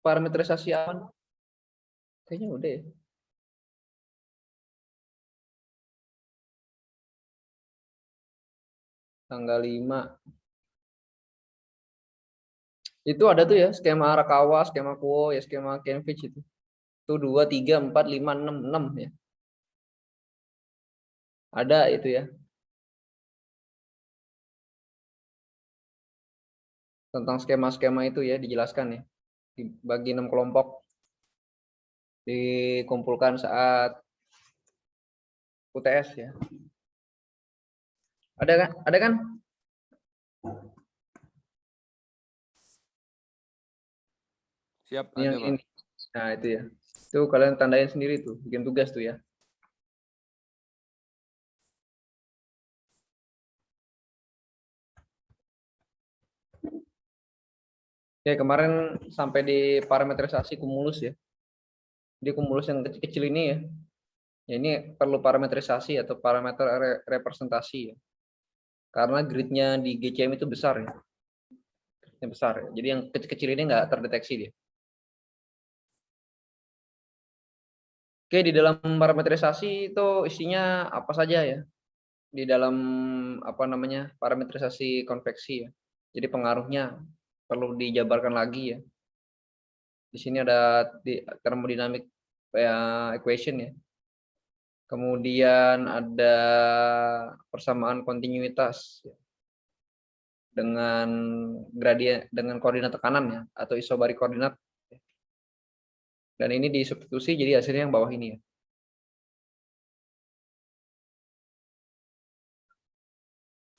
parameterisasi awan. Kayaknya udah ya. Tanggal 5. Itu ada tuh ya, skema Arakawa, skema Kuo, ya skema Cambridge itu. Itu 2, 3, 4, 5, 6, 6 ya. Ada itu ya. Tentang skema-skema itu ya dijelaskan ya. Dibagi 6 kelompok. Dikumpulkan saat UTS ya. Ada kan? Ada kan? Siap, Yang ada, Pak. ini. Nah, itu ya. Itu kalian tandain sendiri tuh, bikin tugas tuh ya. Oke, kemarin sampai di parameterisasi kumulus ya. Di kumulus yang kecil-kecil ini ya. Ya, ini perlu parameterisasi atau parameter representasi ya. Karena gridnya di GCM itu besar ya. Gridnya besar ya. Jadi yang kecil-kecil ini nggak terdeteksi dia. Oke, di dalam parameterisasi itu isinya apa saja ya? Di dalam apa namanya parameterisasi konveksi ya. Jadi pengaruhnya perlu dijabarkan lagi ya. Di sini ada thermodynamic equation ya. Kemudian ada persamaan kontinuitas ya, dengan gradien dengan koordinat tekanan ya atau isobarik koordinat. Dan ini disubstitusi jadi hasilnya yang bawah ini ya.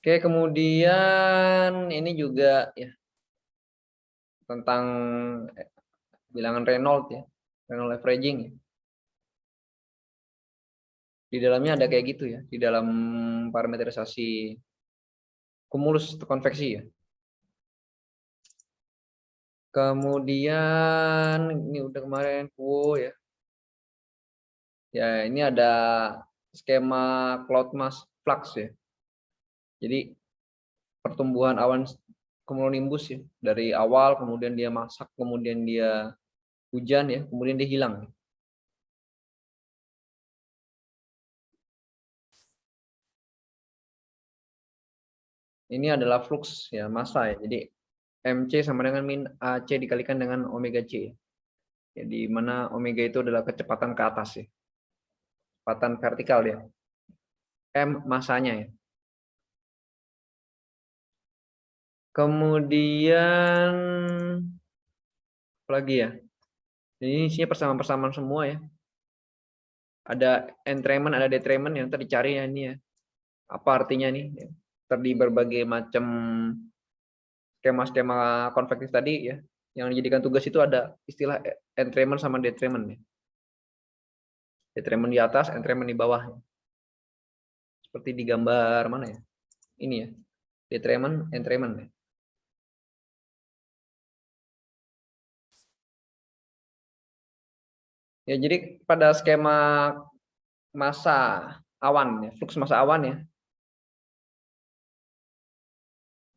Oke, kemudian ini juga ya tentang bilangan Reynolds ya, Reynolds averaging ya. Di dalamnya ada kayak gitu ya, di dalam parameterisasi kumulus konveksi ya. Kemudian ini udah kemarin Kuo ya. Ya, ini ada skema cloud mass flux ya. Jadi pertumbuhan awan cumulonimbus ya, dari awal kemudian dia masak, kemudian dia hujan ya, kemudian dia hilang. Ini adalah flux ya, massa ya. Jadi MC sama dengan min AC dikalikan dengan omega C. Ya, di mana omega itu adalah kecepatan ke atas ya. Kecepatan vertikal ya. M masanya ya. Kemudian apa lagi ya? Ini isinya persamaan-persamaan semua ya. Ada entrainment, ada detrainment yang tadi dicari ya ini ya. Apa artinya nih? Tadi berbagai macam skema-skema konvektif tadi ya. Yang dijadikan tugas itu ada istilah entrainment sama detrainment ya. Detrainment di atas, entrainment di bawah. Seperti di gambar mana ya? Ini ya. Detrainment, entrainment ya. Ya, jadi pada skema massa awan ya, flux massa awan ya.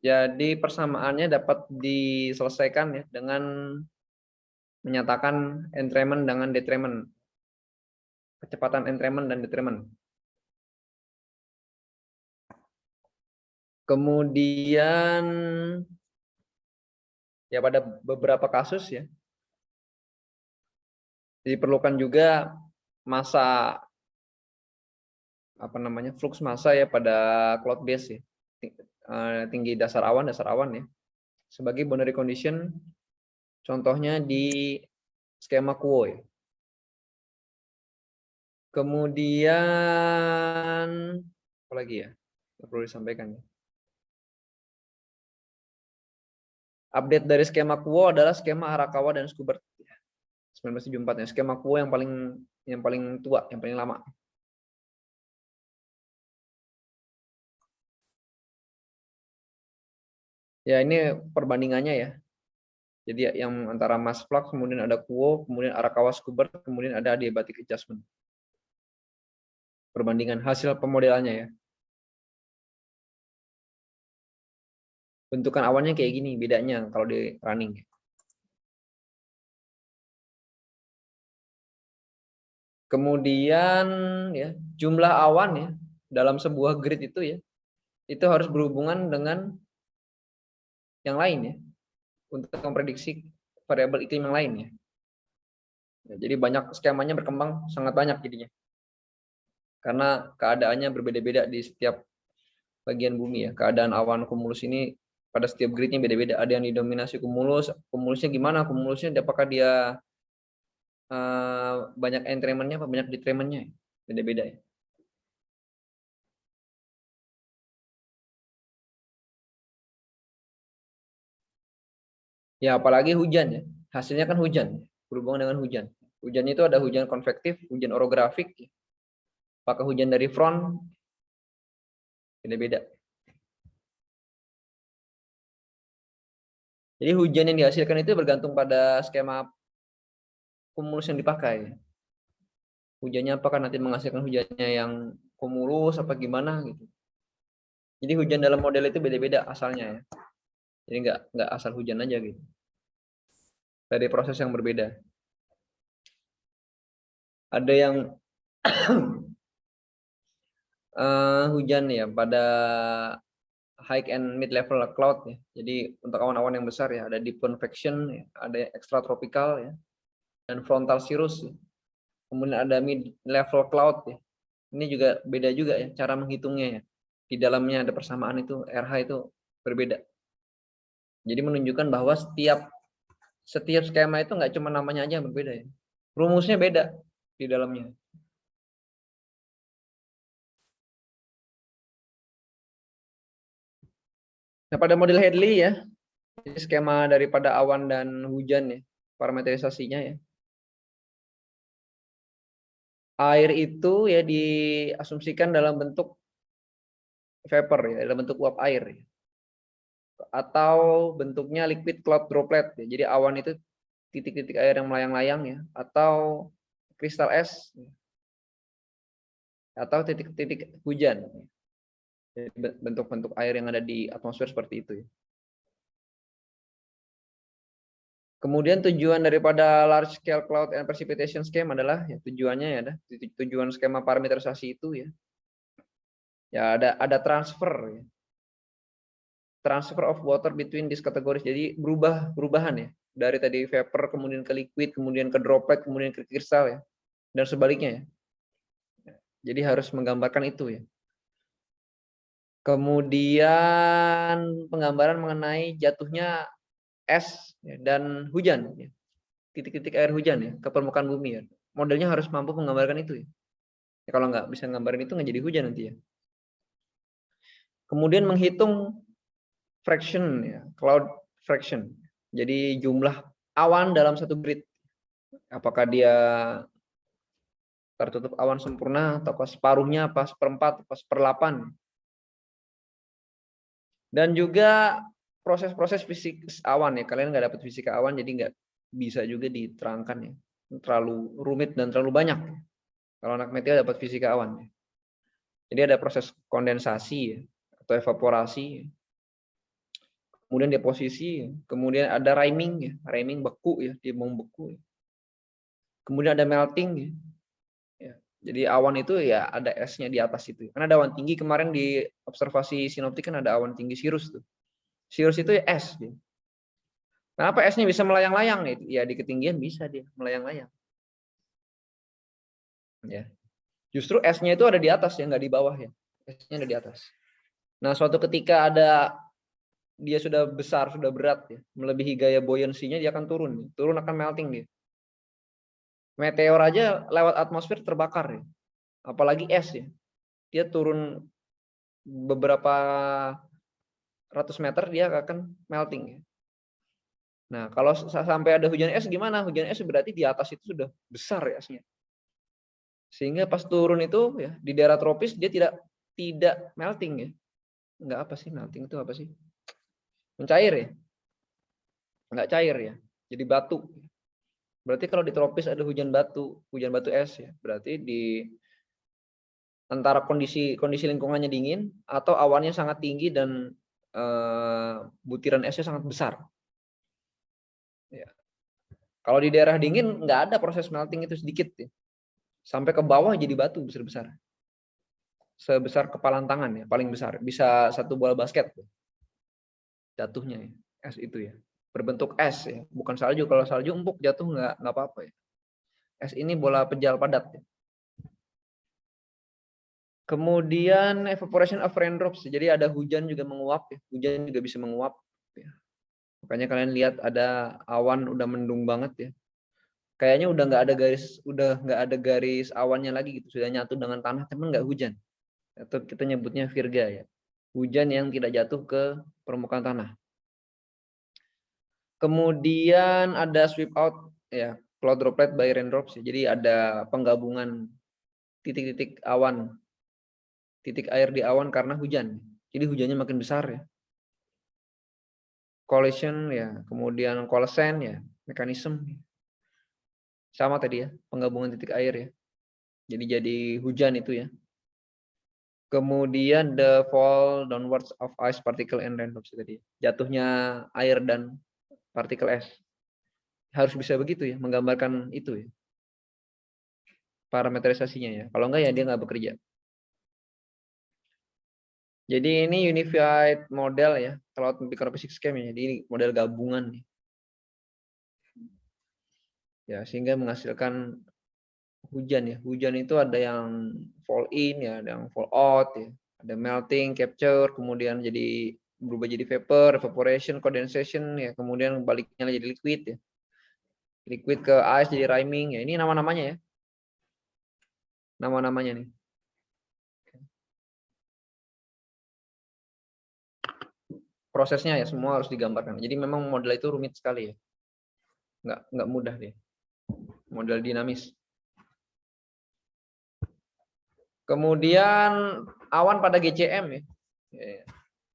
Jadi persamaannya dapat diselesaikan ya dengan menyatakan entrainment dengan detrainment. Kecepatan entrainment dan detrainment. Kemudian ya pada beberapa kasus ya diperlukan juga massa apa namanya flux massa ya pada cloud base ya. Tinggi dasar awan ya. Sebagai boundary condition contohnya di skema Kuo ya. Kemudian apa lagi ya? Yang perlu disampaikan ya. Update dari skema Kuo adalah skema Arakawa dan Schubert 1974 ya. Skema Kuo yang paling tua, yang paling lama. Ya, ini perbandingannya ya. Jadi yang antara mass flux, kemudian ada Kuo, kemudian Arakawa Schubert, kemudian ada adiabatic adjustment. Perbandingan hasil pemodelannya ya. Bentukan awannya kayak gini, bedanya kalau di running. Kemudian ya, jumlah awan ya dalam sebuah grid itu ya, itu harus berhubungan dengan yang lain ya, untuk memprediksi variabel iklim yang lain ya. Jadi banyak skemanya berkembang sangat banyak jadinya. Karena keadaannya berbeda-beda di setiap bagian bumi ya. Keadaan awan kumulus ini pada setiap gridnya beda-beda. Ada yang didominasi kumulus, kumulusnya gimana? Kumulusnya apakah dia banyak entremennya apa banyak detremennya? Beda-beda ya. Ya apalagi hujan ya. Hasilnya kan hujan, berhubungan dengan hujan. Hujan itu ada hujan konvektif, hujan orografik. Apakah hujan dari front? Beda-beda. Jadi hujan yang dihasilkan itu bergantung pada skema kumulus yang dipakai. Hujannya apakah nanti menghasilkan hujannya yang kumulus apa gimana gitu. Jadi hujan dalam model itu beda-beda asalnya ya. Jadi nggak asal hujan aja gitu. Dari proses yang berbeda. Ada yang hujan ya pada high and mid level cloud ya. Jadi untuk awan-awan yang besar ya ada deep convection, ya, ada extratropical ya, dan frontal cirrus. Ya. Kemudian ada mid level cloud ya. Ini juga beda juga ya cara menghitungnya ya. Di dalamnya ada persamaan itu RH itu berbeda. Jadi menunjukkan bahwa setiap skema itu nggak cuma namanya aja yang berbeda ya. Rumusnya beda di dalamnya. Nah, pada model Hadley ya, ini skema daripada awan dan hujan ya, parametrisasinya ya. Air itu ya diasumsikan dalam bentuk vapor ya, dalam bentuk uap air ya. Atau bentuknya liquid cloud droplet ya. Jadi awan itu titik-titik air yang melayang-layang ya, atau kristal es ya. Atau titik-titik hujan. Bentuk-bentuk air yang ada di atmosfer seperti itu ya. Kemudian tujuan daripada large scale cloud and precipitation scheme adalah ya, tujuannya ya tujuan skema parameterisasi itu ya. Ya ada transfer ya. Transfer of water between these categories. Jadi perubahan ya. Dari tadi vapor kemudian ke liquid, kemudian ke droplet, kemudian ke kristal ya. Dan sebaliknya ya. Jadi harus menggambarkan itu ya. Kemudian penggambaran mengenai jatuhnya es dan hujan, titik-titik air hujan ya ke permukaan bumi ya. Modelnya harus mampu menggambarkan itu ya. Kalau nggak bisa nggambarin itu nggak jadi hujan nanti ya. Kemudian menghitung fraction ya, cloud fraction. Jadi jumlah awan dalam satu grid. Apakah dia tertutup awan sempurna atau separuhnya, apa seperempat, apa seperlapan. Dan juga proses-proses fisik awan ya. Kalian nggak dapat fisika awan jadi nggak bisa juga diterangkan ya. Terlalu rumit dan terlalu banyak. Kalau anak meteor dapat fisika awan. Jadi ada proses kondensasi ya, atau evaporasi. Kemudian deposisi, kemudian ada riming ya, riming beku ya, dia membeku. Ya. Kemudian ada melting ya. Ya. Jadi awan itu ya ada esnya di atas itu. Kan ada awan tinggi kemarin di observasi sinoptik kan ada awan tinggi cirrus tuh. Cirrus itu ya es. Ya. Kenapa esnya bisa melayang-layang? Ya di ketinggian bisa dia melayang-layang. Ya. Justru esnya itu ada di atas ya, nggak di bawah ya. Esnya ada di atas. Nah, suatu ketika dia sudah besar, sudah berat ya, melebihi gaya buoyancy-nya dia akan turun. Turun akan melting dia. Meteor aja lewat atmosfer terbakar ya. Apalagi es ya. Dia turun beberapa ratus meter dia akan melting ya. Nah, kalau sampai ada hujan es gimana? Hujan es berarti di atas itu sudah besar ya esnya. Sehingga pas turun itu ya di daerah tropis dia tidak melting ya. Enggak apa sih melting itu apa sih? Mencair ya? Enggak cair ya. Jadi batu. Berarti kalau di tropis ada hujan batu es ya. Berarti di antara kondisi lingkungannya dingin atau awannya sangat tinggi dan butiran esnya sangat besar. Ya. Kalau di daerah dingin nggak ada proses melting itu sedikit. Ya. sampai ke bawah jadi batu besar-besar. Sebesar kepalan tangan ya, paling besar. Bisa 1 bola basket jatuhnya ya, es itu ya. Berbentuk es ya, bukan salju. Kalau salju empuk jatuh nggak apa-apa ya. Es ini bola pejal padat ya. Kemudian evaporation of raindrops. Jadi ada hujan juga menguap ya. Hujan juga bisa menguap ya. Makanya kalian lihat ada awan udah mendung banget ya. Kayaknya udah nggak ada garis awannya lagi gitu, sudah nyatu dengan tanah, teman nggak hujan. Atau kita nyebutnya virga ya. Hujan yang tidak jatuh ke permukaan tanah. Kemudian ada sweep out ya, cloud droplet by raindrops ya. Jadi ada penggabungan titik-titik awan, titik air di awan karena hujan. Jadi hujannya makin besar ya. Collision ya, kemudian coalescence ya, mekanisme. Sama tadi ya, penggabungan titik air ya. Jadi hujan itu ya. Kemudian the fall downwards of ice particle and raindrops tadi. Jatuhnya air dan partikel es. Harus bisa begitu ya, menggambarkan itu ya. Parameterisasinya ya. Kalau enggak ya dia nggak bekerja. Jadi ini unified model ya, cloud microphysics scheme ya. Jadi ini model gabungan nih. Ya, sehingga menghasilkan hujan ya. Hujan itu ada yang fall in ya, ada yang fall out ya. Ada melting, capture, kemudian jadi berubah jadi vapor, evaporation, condensation ya, kemudian baliknya jadi liquid ya. Liquid ke ice jadi rhyming ya. Ini nama-namanya ya. Nama-namanya nih. Prosesnya ya semua harus digambarkan. Jadi memang model itu rumit sekali ya. Nggak mudah deh. Model dinamis. Kemudian awan pada GCM ya.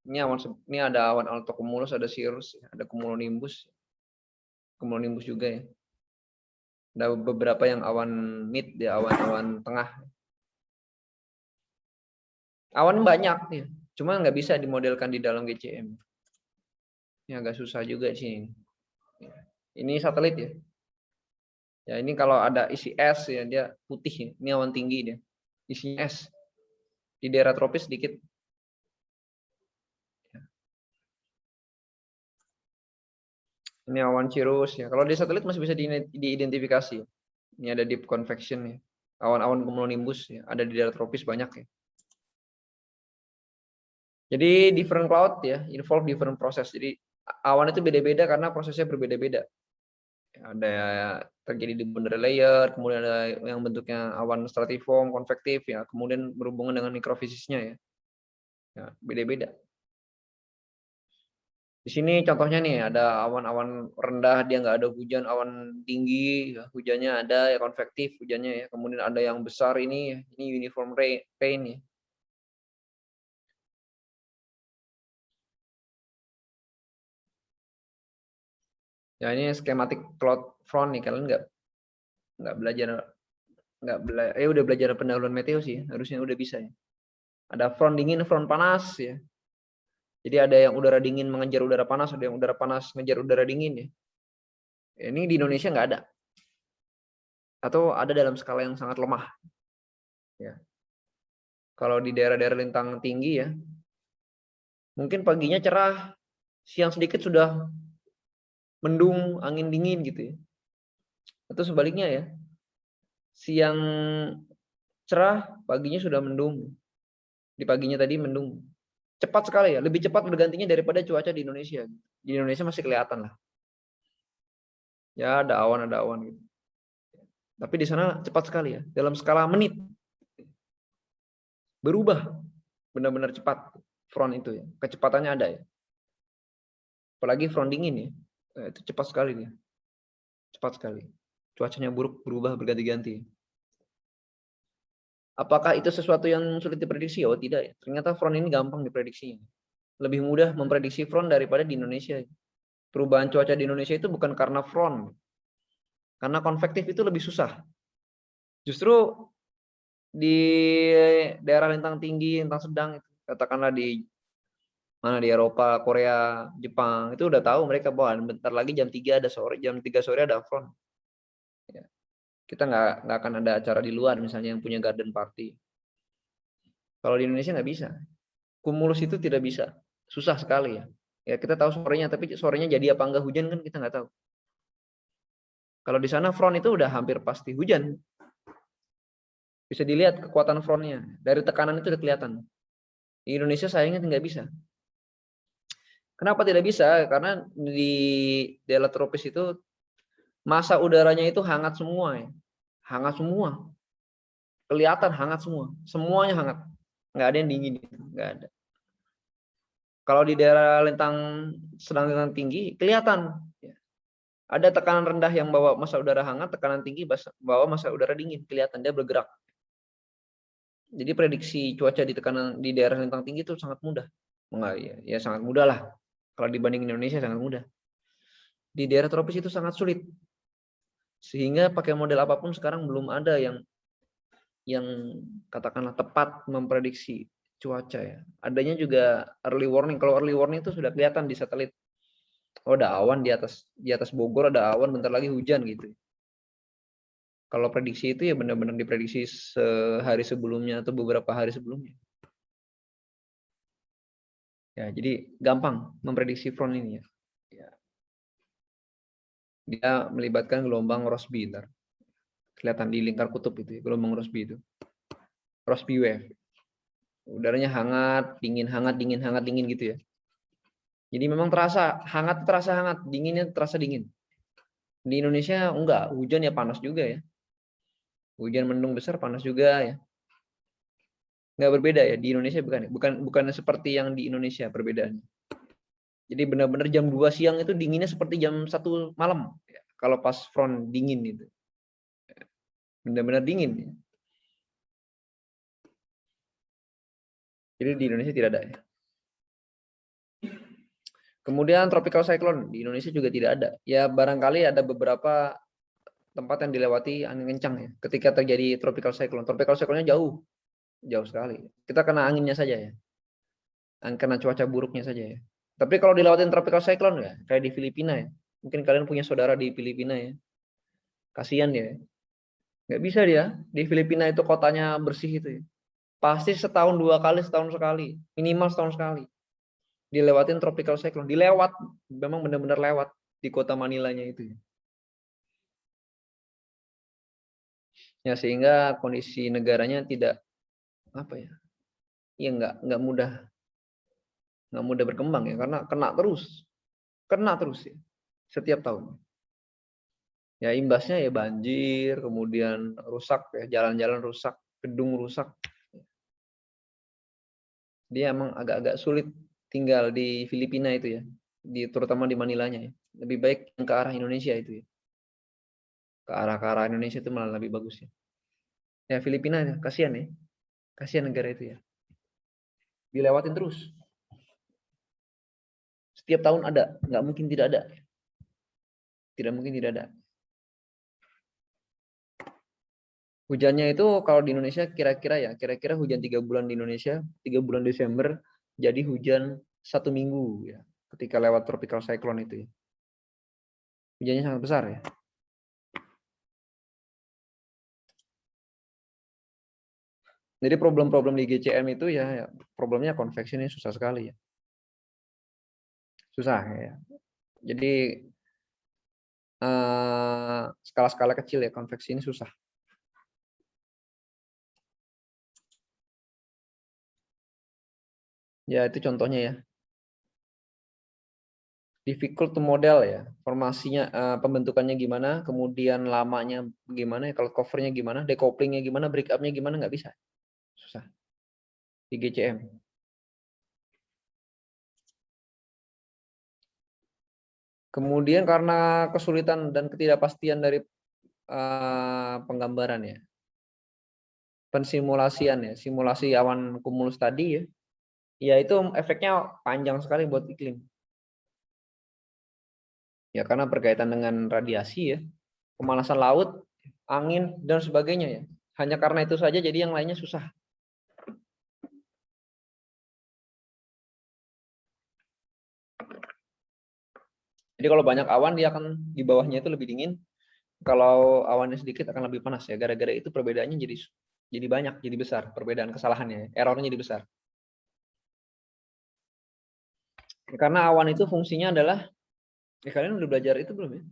Ini ada awan altocumulus, ada cirrus, ada cumulonimbus. Cumulonimbus juga ya. Ada beberapa yang awan mid ya, awan-awan tengah. Awan banyak ya. Cuma nggak bisa dimodelkan di dalam GCM. Ini agak susah juga sih. Ini satelit ya. Ya ini kalau ada isi es ya dia putih ya. Ini awan tinggi dia. Isinya es. Di daerah tropis sedikit. Ini awan cirrus ya. Kalau di satelit masih bisa diidentifikasi. Ini ada deep convection ya. Awan-awan cumulonimbus ya. Ada di daerah tropis banyak ya. Jadi different cloud ya, involve different process. Jadi awan itu beda-beda karena prosesnya berbeda-beda. Ada terjadi di boundary layer, kemudian ada yang bentuknya awan stratiform, konvektif ya, kemudian berhubungan dengan mikrofisisnya ya. Ya, beda-beda. Di sini contohnya nih ada awan-awan rendah dia nggak ada hujan, awan tinggi ya, hujannya ada ya konvektif hujannya ya. Kemudian ada yang besar ini uniform rain ya. Ya ini skematik cloud front nih, kalian nggak belajar udah belajar pendahuluan meteo sih, harusnya udah bisa ya. Ada front dingin, front panas ya. Jadi ada yang udara dingin mengejar udara panas, ada yang udara panas mengejar udara dingin ya. Ini di Indonesia nggak ada. Atau ada dalam skala yang sangat lemah. Ya. Kalau di daerah-daerah lintang tinggi ya, mungkin paginya cerah, siang sedikit sudah mendung, angin dingin gitu ya. Atau sebaliknya ya, siang cerah, paginya sudah mendung. Di paginya tadi mendung. Cepat sekali ya, lebih cepat bergantinya daripada cuaca di Indonesia. Di Indonesia masih kelihatan lah. Ya ada awan gitu. Tapi di sana cepat sekali ya, dalam skala menit. Berubah, benar-benar cepat front itu ya. Kecepatannya ada ya. Apalagi front dingin ya, itu cepat sekali dia. Cepat sekali. Cuacanya buruk, berubah berganti-ganti. Apakah itu sesuatu yang sulit diprediksi? Oh tidak ya. Ternyata front ini gampang diprediksinya. Lebih mudah memprediksi front daripada di Indonesia. Perubahan cuaca di Indonesia itu bukan karena front. Karena konvektif itu lebih susah. Justru di daerah lintang tinggi, lintang sedang, katakanlah di mana di Eropa, Korea, Jepang, itu udah tahu mereka bahwa bentar lagi jam 3 ada sore, jam 3 sore ada front. Kita nggak akan ada acara di luar misalnya yang punya garden party. Kalau di Indonesia nggak bisa. Cumulus itu tidak bisa. Susah sekali ya. Ya kita tahu sorenya, tapi sorenya jadi apa enggak hujan kan kita nggak tahu. Kalau di sana front itu udah hampir pasti hujan. Bisa dilihat kekuatan frontnya. Dari tekanan itu udah kelihatan. Di Indonesia sayangnya nggak bisa. Kenapa tidak bisa? Karena di daerah tropis itu massa udaranya itu hangat semua ya. Hangat semua. Kelihatan hangat semua. Semuanya hangat. Nggak ada yang dingin. Nggak ada. Kalau di daerah lintang sedang lintang tinggi, kelihatan. Ada tekanan rendah yang bawa massa udara hangat, tekanan tinggi bawa massa udara dingin. Kelihatan dia bergerak. Jadi prediksi cuaca di daerah lintang tinggi itu sangat mudah. Ya sangat mudah lah. Kalau dibanding Indonesia sangat mudah. Di daerah tropis itu sangat sulit. Sehingga pakai model apapun sekarang belum ada yang katakanlah tepat memprediksi cuaca ya. Adanya juga early warning. Kalau early warning itu sudah kelihatan di satelit. Oh, ada awan di atas Bogor, ada awan bentar lagi hujan gitu. Kalau prediksi itu ya benar-benar diprediksi sehari sebelumnya atau beberapa hari sebelumnya. Ya, jadi gampang memprediksi front ini ya. Dia melibatkan gelombang Rossby ntar. Kelihatan di lingkar kutub itu ya, gelombang Rossby itu. Rossby wave. Udaranya hangat, dingin gitu ya. Jadi memang terasa hangat, dinginnya terasa dingin. Di Indonesia enggak, hujan ya panas juga ya. Hujan mendung besar panas juga ya. Nggak berbeda ya di Indonesia, bukan seperti yang di Indonesia perbedaannya. Jadi benar-benar jam 2 siang itu dinginnya seperti jam 1 malam ya, kalau pas front dingin itu. Benar-benar dingin ya. Jadi di Indonesia tidak ada ya. Kemudian tropical cyclone di Indonesia juga tidak ada. Ya barangkali ada beberapa tempat yang dilewati angin kencang ya. Ketika terjadi tropical cyclone. Tropical cyclone-nya jauh sekali. Kita kena anginnya saja ya. Kena cuaca buruknya saja ya. Tapi kalau dilewatin tropical cyclone ya, kayak di Filipina ya. Mungkin kalian punya saudara di Filipina ya. Kasihan dia. Nggak bisa dia. Di Filipina itu kotanya bersih itu ya. Pasti setahun 2 kali, setahun sekali. Minimal setahun sekali. Dilewatin tropical cyclone. Dilewat. Memang benar-benar lewat di kota Manilanya itu ya. Ya sehingga kondisi negaranya tidak apa ya? Ya nggak mudah berkembang ya karena kena terus ya setiap tahun. Ya imbasnya ya banjir, kemudian rusak ya, jalan-jalan rusak, gedung rusak. Dia emang agak-agak sulit tinggal di Filipina itu ya, terutama di Manilanya ya. Lebih baik yang ke arah Indonesia itu ya. Ke arah Indonesia itu malah lebih bagus ya. Ya Filipina ya, kasihan ya. Kasihan negara itu ya. Dilewatin terus. Setiap tahun ada, nggak mungkin tidak ada. Tidak mungkin tidak ada. Hujannya itu kalau di Indonesia kira-kira hujan 3 bulan di Indonesia, 3 bulan Desember jadi hujan 1 minggu ya, ketika lewat tropical cyclone itu ya. Hujannya sangat besar ya. Jadi problem-problem di GCM itu ya problemnya konveksi ini susah sekali ya. Susah ya. Jadi skala-skala kecil ya konveksi ini susah. Ya itu contohnya ya. Difficult to model ya. Formasinya pembentukannya gimana, kemudian lamanya gimana, kalau covernya gimana, decouplingnya gimana, break up-nya gimana nggak bisa. Susah. Di GCM. Kemudian karena kesulitan dan ketidakpastian dari penggambaran ya, pensimulasian ya, simulasi awan kumulus tadi ya, ya itu efeknya panjang sekali buat iklim. Ya karena berkaitan dengan radiasi ya, pemanasan laut, angin dan sebagainya ya. Hanya karena itu saja jadi yang lainnya susah. Jadi kalau banyak awan dia akan di bawahnya itu lebih dingin, Kalau awannya sedikit akan lebih panas ya. Gara-gara itu perbedaannya jadi banyak, jadi besar perbedaan kesalahannya, errornya jadi besar. Karena awan itu fungsinya adalah, kalian udah belajar itu belum ya?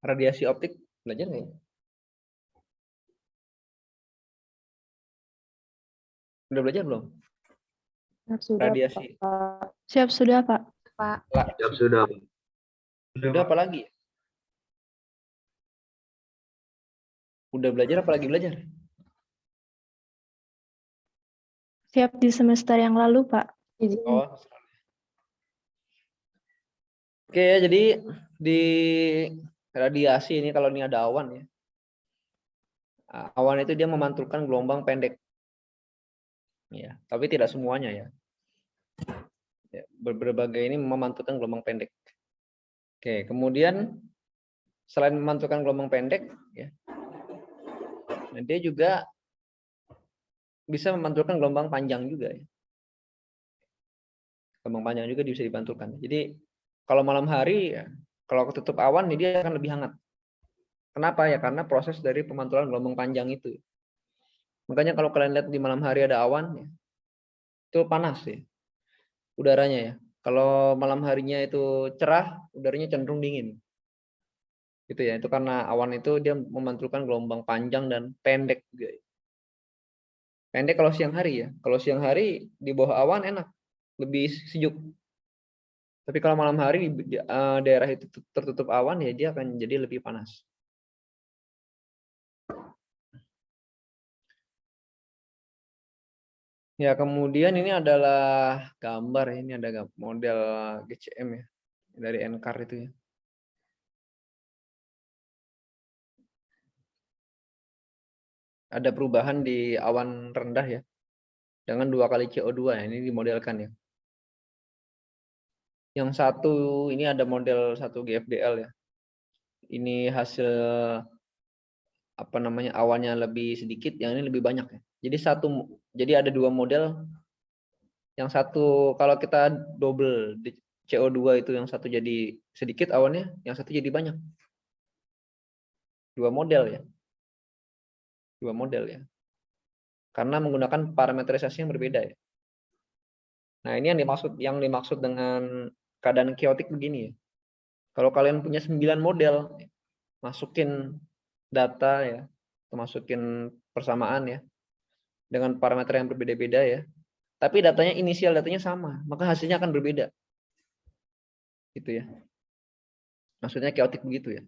Radiasi optik belajar nggak ya? Udah belajar belum? Siap sudah, Radiasi. Pak. Siap sudah, Pak. Siap sudah. Sudah apa lagi? Udah belajar apa lagi belajar? Siap di semester yang lalu, Pak. Izin. Oh. Oke ya, jadi di radiasi ini kalau ini ada awan ya. Awan itu dia memantulkan gelombang pendek. Ya, tapi tidak semuanya ya. Berbagai ini memantulkan gelombang pendek. Oke, kemudian selain memantulkan gelombang pendek, ya, dia juga bisa memantulkan gelombang panjang juga. Ya. Gelombang panjang juga bisa dipantulkan. Jadi kalau malam hari, ya, kalau ketutup awan, dia akan lebih hangat. Kenapa ya? Karena proses dari pemantulan gelombang panjang itu. Makanya kalau kalian lihat di malam hari ada awan, ya, itu panas ya, udaranya ya. Kalau malam harinya itu cerah, udaranya cenderung dingin. Gitu ya. Itu karena awan itu dia memantulkan gelombang panjang dan pendek juga. Pendek kalau siang hari ya. Kalau siang hari di bawah awan enak, lebih sejuk. Tapi kalau malam hari di daerah itu tertutup awan ya dia akan jadi lebih panas. Ya, kemudian ini adalah gambar, ini ada model GCM ya dari NCAR itu ya. Ada perubahan di awan rendah ya. Dengan 2 kali CO2 ya, ini dimodelkan ya. Yang satu ini ada model 1 GFDL ya. Ini hasil apa namanya awannya lebih sedikit, yang ini lebih banyak ya. Jadi ada 2 model. Yang satu kalau kita double CO2 itu yang satu jadi sedikit awannya, yang satu jadi banyak. 2 model ya. 2 model ya. Karena menggunakan parametrisasi yang berbeda ya. Nah, ini yang dimaksud dengan keadaan chaotic begini ya. Kalau kalian punya 9 model, masukin data ya, masukin persamaan ya, dengan parameter yang berbeda-beda ya. Tapi inisial datanya sama, maka hasilnya akan berbeda. Gitu ya. Maksudnya chaotic begitu ya.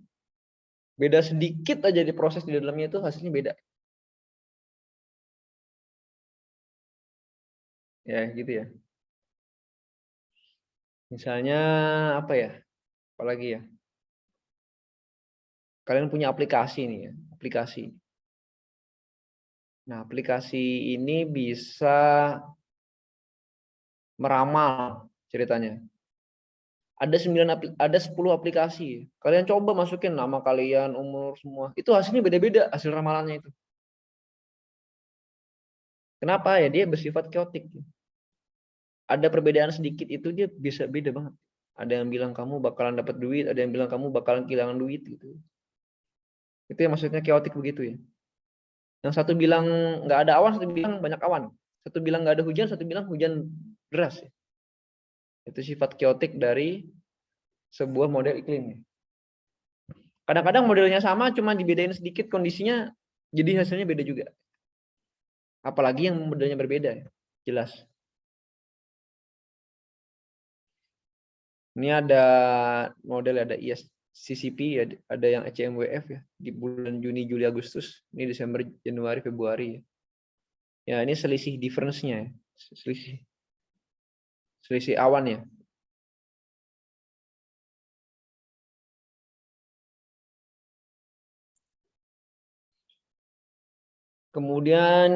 Beda sedikit aja di proses di dalamnya itu hasilnya beda. Ya, gitu ya. Misalnya apa ya? Apalagi ya? Kalian punya aplikasi nih ya, aplikasi. Nah, aplikasi ini bisa meramal ceritanya. Ada 10 aplikasi. Kalian coba masukin nama kalian, umur semua. Itu hasilnya beda-beda hasil ramalannya itu. Kenapa ya? Dia bersifat chaotic. Ada perbedaan sedikit itu dia bisa beda banget. Ada yang bilang kamu bakalan dapat duit, ada yang bilang kamu bakalan kehilangan duit gitu. Itu yang maksudnya chaotic begitu ya. Yang satu bilang nggak ada awan, satu bilang banyak awan. Satu bilang nggak ada hujan, satu bilang hujan deras. Itu sifat chaotic dari sebuah model iklim. Kadang-kadang modelnya sama, cuma dibedain sedikit kondisinya, jadi hasilnya beda juga. Apalagi yang modelnya berbeda, jelas. Ini ada model, ada ISCCP, ada yang ECMWF ya, di bulan Juni, Juli, Agustus. Ini Desember, Januari, Februari. Ya, ini selisih difference-nya, selisih awan ya. Kemudian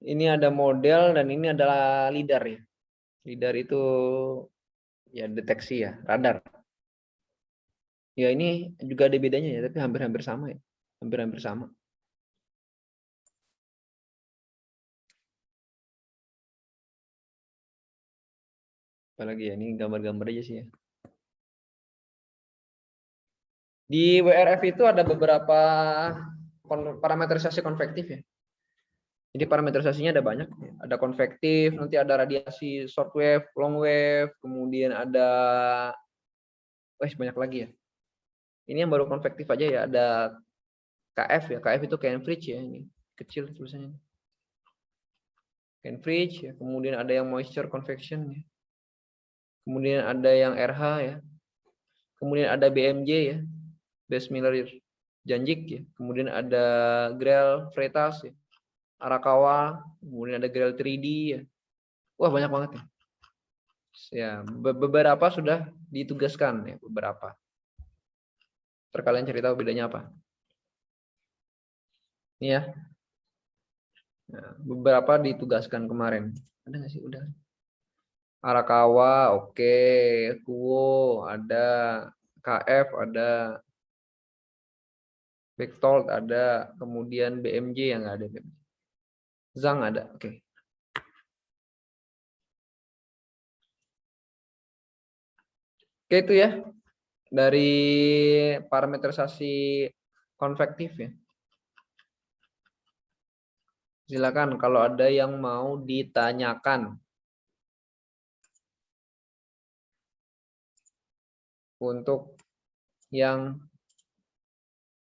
ini ada model dan ini adalah LIDAR ya. LIDAR itu ya deteksi ya, radar. Ya ini juga ada bedanya ya, tapi hampir-hampir sama ya. Hampir-hampir sama. Apalagi ya, ini gambar-gambar aja sih ya. Di WRF itu ada beberapa parameterisasi konvektif ya. Jadi parameterisasinya ada banyak. Ada konvektif, nanti ada radiasi short wave, long wave, kemudian ada banyak lagi ya. Ini yang baru konvektif aja ya. Ada KF ya. KF itu Cambridge ya, ini kecil tulisannya. Cambridge ya. Kemudian ada yang moisture convection ya. Kemudian ada yang RH ya. Kemudian ada BMJ ya. Base-Miller-Janjic ya. Kemudian ada Grell-Freitas ya. Arakawa, kemudian ada Grell 3D ya. Wah, banyak banget ya. Ya, beberapa sudah ditugaskan ya, beberapa. Ntar kalian cari tahu bedanya apa. Ini ya. Nah, beberapa ditugaskan kemarin. Ada nggak sih? Udah. Arakawa, oke. Kuo, ada. KF, ada. Bechtold, ada. Kemudian BMJ yang nggak ada. Zhang ada, oke. Oke, itu ya. Dari parameterisasi konvektif ya. Silakan kalau ada yang mau ditanyakan untuk yang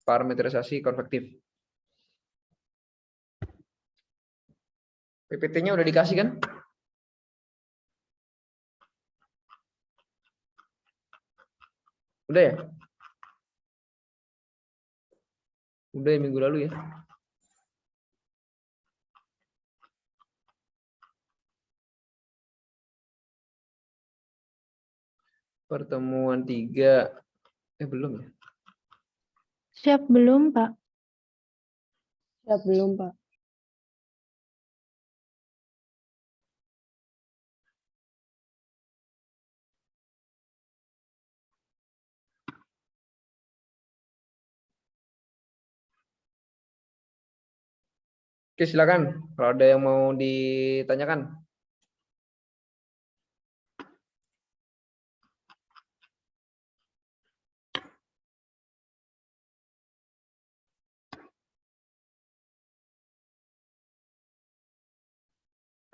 parameterisasi konvektif. PPT-nya udah dikasih kan? Udah ya? Udah ya minggu lalu ya. Pertemuan 3. Belum ya? Siap belum, Pak? Siap belum, Pak? Oke, silakan. Kalau ada yang mau ditanyakan.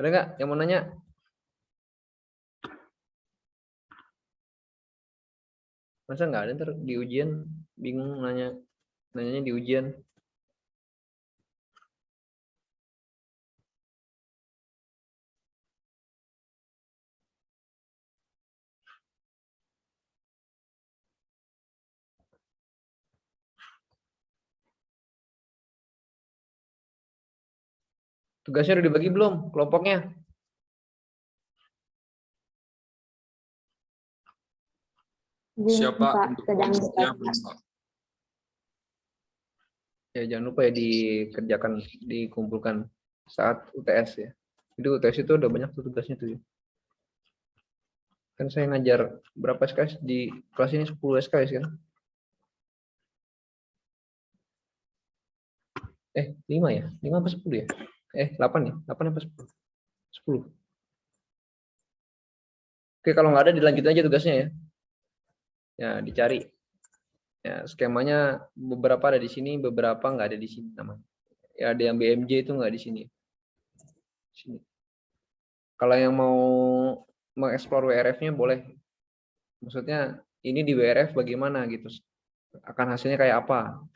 Ada nggak yang mau nanya? Masa nggak ada ntar di ujian bingung nanyanya di ujian. Tugasnya udah dibagi belum kelompoknya? Siapa Pak, untuk sedang kelompoknya dibagi. belum, Pak? Ya jangan lupa ya dikerjakan, dikumpulkan saat UTS ya. Itu UTS itu udah banyak tuh tugasnya tuh ya. Kan saya ngajar berapa SKS di kelas ini, 10 SKS kan? 5 ya? 5 apa 10 ya? 8 ya? 8 apa 10? 10. Oke, kalau nggak ada dilanjut aja tugasnya ya. Ya, dicari. Ya, skemanya beberapa ada di sini, beberapa nggak ada di sini namanya. Ya, ada yang BMJ itu nggak di sini. Sini. Kalau yang mau mengeksplor WRF-nya boleh. Maksudnya ini di WRF bagaimana gitu. Akan hasilnya kayak apa.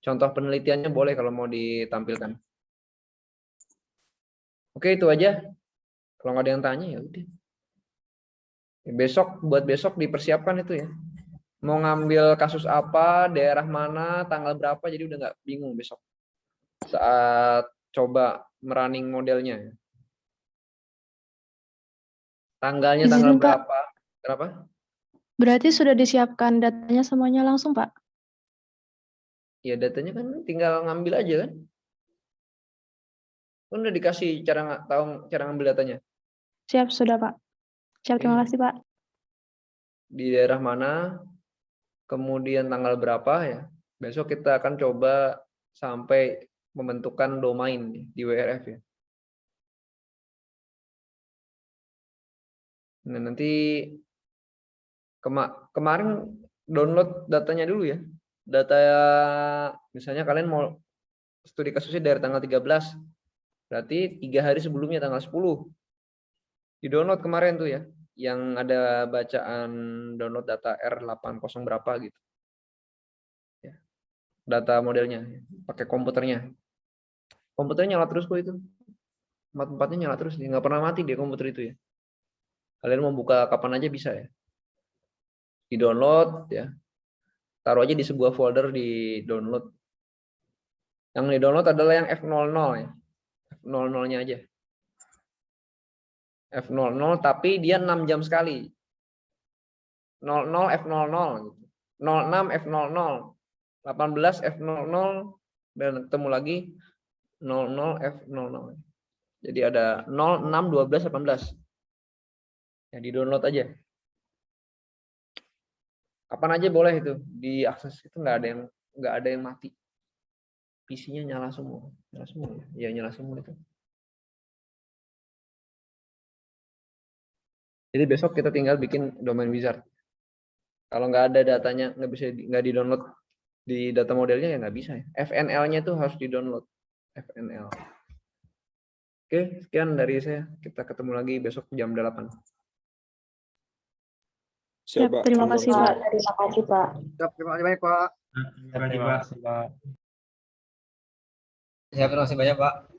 Contoh penelitiannya boleh kalau mau ditampilkan. Oke, itu aja. Kalau nggak ada yang tanya ya udah. Buat besok dipersiapkan itu ya. Mau ngambil kasus apa, daerah mana, tanggal berapa, jadi udah nggak bingung besok. Saat coba merunning modelnya. Tanggalnya tanggal Izin, Pak. berapa? Kenapa? Berarti sudah disiapkan datanya semuanya langsung, Pak? Ya datanya kan tinggal ngambil aja kan. Kan udah dikasih tahu cara ngambil datanya. Siap, sudah, Pak. Siap, terima kasih, Pak. Di daerah mana, kemudian tanggal berapa ya. Besok kita akan coba sampai membentukkan domain di WRF ya. Nah, nanti kemarin download datanya dulu ya. data misalnya kalian mau studi kasusnya dari tanggal 13, berarti 3 hari sebelumnya tanggal 10 di download kemarin tuh ya, yang ada bacaan download data R80 berapa gitu ya, data modelnya pakai komputernya nyala terus kok itu, tempatnya nyala terus, nggak pernah mati dia komputer itu ya. Kalian mau buka kapan aja bisa ya, di download ya, taruh aja di sebuah folder di download. Yang di download adalah yang F00 ya, F00-nya aja. F00 tapi dia 6 jam sekali. 00 F00 gitu. 06 F00, 18 F00 dan ketemu lagi 00 F00. Jadi ada 0, 6, 12, 18. Ya di download aja. Kapan aja boleh itu diakses, itu nggak ada yang mati. PC-nya nyala semua. Nyala semua ya, nyala semua itu. Jadi besok kita tinggal bikin domain wizard. Kalau nggak ada datanya, nggak di download di data modelnya ya nggak bisa ya. FNL-nya itu harus di download. FNL. Oke, sekian dari saya. Kita ketemu lagi besok jam 8. Siap, terima kasih, Pak. Terima kasih, Pak. Terima kasih banyak, Pak. Terima kasih, Pak. Siap, terima kasih banyak, Pak.